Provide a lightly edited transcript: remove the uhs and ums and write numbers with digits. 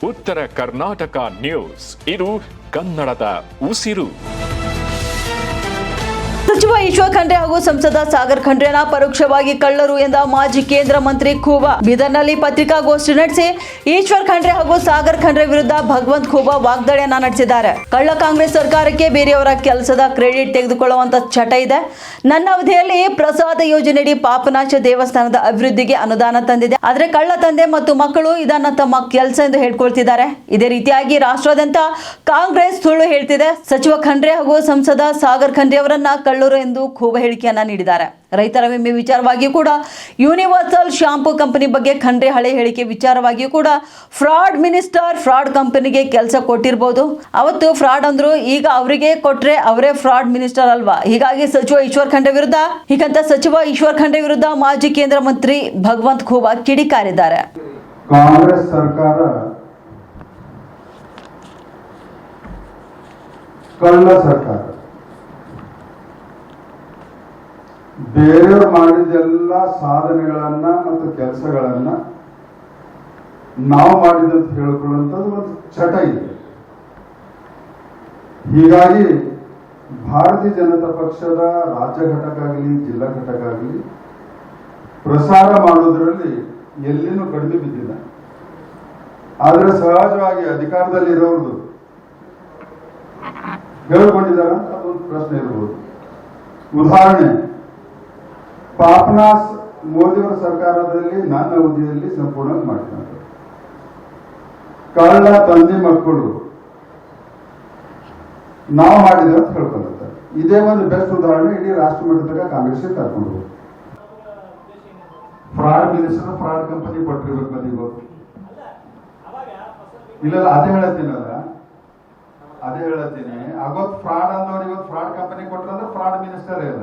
ಉತ್ತರ ಕರ್ನಾಟಕ ನ್ಯೂಸ್, ಇದು ಕನ್ನಡದ ಉಸಿರು. ಸಚಿವ ಈಶ್ವರ್ ಖಂಡ್ರೆ ಹಾಗೂ ಸಂಸದ ಸಾಗರ್ ಖಂಡ್ರೆನ ಪರೋಕ್ಷವಾಗಿ ಕಳ್ಳರು ಎಂದ ಮಾಜಿ ಕೇಂದ್ರ ಮಂತ್ರಿ ಖೂಬಾ ಬೀದರ್ನಲ್ಲಿ ಪತ್ರಿಕಾಗೋಷ್ಠಿ ನಡೆಸಿ ಈಶ್ವರ್ ಖಂಡ್ರೆ ಹಾಗೂ ಸಾಗರ್ ಖಂಡ್ರೆ ವಿರುದ್ಧ ಭಗವಂತ್ ಖೂಬಾ ವಾಗ್ದಾಳಿಯನ್ನ ನಡೆಸಿದ್ದಾರೆ. ಕಳ್ಳ ಕಾಂಗ್ರೆಸ್ ಸರ್ಕಾರಕ್ಕೆ ಬೇರೆಯವರ ಕೆಲಸದ ಕ್ರೆಡಿಟ್ ತೆಗೆದುಕೊಳ್ಳುವಂತ ಚಟ ಇದೆ. ನನ್ನ ಅವಧಿಯಲ್ಲಿ ಪ್ರಸಾದ ಯೋಜನೆಯಡಿ ಪಾಪನಾಶ ದೇವಸ್ಥಾನದ ಅಭಿವೃದ್ಧಿಗೆ ಅನುದಾನ ತಂದಿದೆ. ಆದರೆ ಕಳ್ಳ ತಂದೆ ಮತ್ತು ಮಕ್ಕಳು ಇದನ್ನ ತಮ್ಮ ಕೆಲಸ ಎಂದು ಹೇಳ್ಕೊಳ್ತಿದ್ದಾರೆ. ಇದೇ ರೀತಿಯಾಗಿ ರಾಷ್ಟ್ರಾದ್ಯಂತ ಕಾಂಗ್ರೆಸ್ ಸುಳ್ಳು ಹೇಳ್ತಿದೆ. ಸಚಿವ ಖಂಡ್ರೆ ಹಾಗೂ ಸಂಸದ ಸಾಗರ್ ಖಂಡ್ರೆ ಅವರನ್ನ ಕಳ್ಳರು ಎಂದು ಖೂಬಾ ಹೇಳಿಕೆಯನ್ನ ನೀಡಿದ್ದಾರೆ. ರೈತರ ವಿಮೆ ವಿಚಾರವಾಗಿಯೂ ಕೂಡ ಯೂನಿವರ್ಸಲ್ ಶಾಂಪೂ ಕಂಪನಿ ಬಗ್ಗೆ ಖಂಡ್ರೆ ಹಳೆ ಹೇಳಿಕೆ ವಿಚಾರವಾಗಿಯೂ ಕೂಡ ಫ್ರಾಡ್ ಮಿನಿಸ್ಟರ್ ಫ್ರಾಡ್ ಕಂಪನಿಗೆ ಕೆಲಸ ಕೊಟ್ಟಿರಬಹುದು. ಅವತ್ತು ಫ್ರಾಡ್ ಅಂದ್ರು, ಈಗ ಅವರಿಗೆ ಕೊಟ್ರೆ ಅವರೇ ಫ್ರಾಡ್ ಮಿನಿಸ್ಟರ್ ಅಲ್ವಾ? ಹೀಗಾಗಿ ಸಚಿವ ಈಶ್ವರ್ ಖಂಡ್ರೆ ವಿರುದ್ಧ ಮಾಜಿ ಕೇಂದ್ರ ಮಂತ್ರಿ ಭಗವಂತ್ ಖೂಬಾ ಕಿಡಿಕಾರಿದ್ದಾರೆ. ಕಾಂಗ್ರೆಸ್ ಸರ್ಕಾರ ಕಳ್ಳ ಸರ್ಕಾರ. ಬೇರೆಯವರು ಮಾಡಿದೆಲ್ಲ ಸಾಧನೆಗಳನ್ನ ಮತ್ತು ಕೆಲಸಗಳನ್ನ ನಾವು ಮಾಡಿದಂತ ಹೇಳ್ಕೊಳ್ಳುವಂಥದ್ದು ಒಂದು ಚಟ ಇದೆ. ಹೀಗಾಗಿ ಭಾರತೀಯ ಜನತಾ ಪಕ್ಷದ ರಾಜ್ಯ ಘಟಕ ಆಗಲಿ ಜಿಲ್ಲಾ ಘಟಕ ಆಗಲಿ ಪ್ರಸಾರ ಮಾಡೋದ್ರಲ್ಲಿ ಎಲ್ಲಿನೂ ಕಡಿಮೆ ಬಿದ್ದಿಲ್ಲ. ಆದ್ರೆ ಸಹಜವಾಗಿ ಅಧಿಕಾರದಲ್ಲಿರೋದು ಹೇಳ್ಕೊಂಡಿದ್ದಾರೆ ಅಂತ ಅದೊಂದು ಪ್ರಶ್ನೆ ಇರಬಹುದು. ಉದಾಹರಣೆ, ಪಾಪನಾಸ್ ಮೋದಿಯವರ ಸರ್ಕಾರದಲ್ಲಿ ನನ್ನ ಅವಧಿಯಲ್ಲಿ ಸಂಪೂರ್ಣ ಮಾಡಿದ್ದಾರೆ. ಕಳ್ಳ ತಂದೆ ಮಕ್ಕಳು ನಾವು ಮಾಡಿದ ಅಂತ ಹೇಳ್ಕೊಂಡಿರ್ತಾರೆ. ಇದೇ ಒಂದು ಬೆಸ್ಟ್ ಉದಾಹರಣೆ ಇಡೀ ರಾಷ್ಟ್ರ ಮಟ್ಟದಾಗ ಕಾಂಗ್ರೆಸ್ಗೆ ಕರ್ಕೊಂಡು ಹೋಗಿ ಫ್ರಾಡ್ ಮಿನಿಸ್ಟರ್ ಫ್ರಾಡ್ ಕಂಪನಿ ಕೊಟ್ಟಿರ್ಬೇಕು ಮದಿಗೂ ಇಲ್ಲ. ಅದೇ ಹೇಳತ್ತೀನಿ ಆಗೋತ್ ಫ್ರಾಡ್ ಅಂದವ್ರಿಗೆ ಫ್ರಾಡ್ ಕಂಪನಿ ಕೊಟ್ಟರಂದ್ರೆ ಫ್ರಾಡ್ ಮಿನಿಸ್ಟರ್ ಇಲ್ಲ.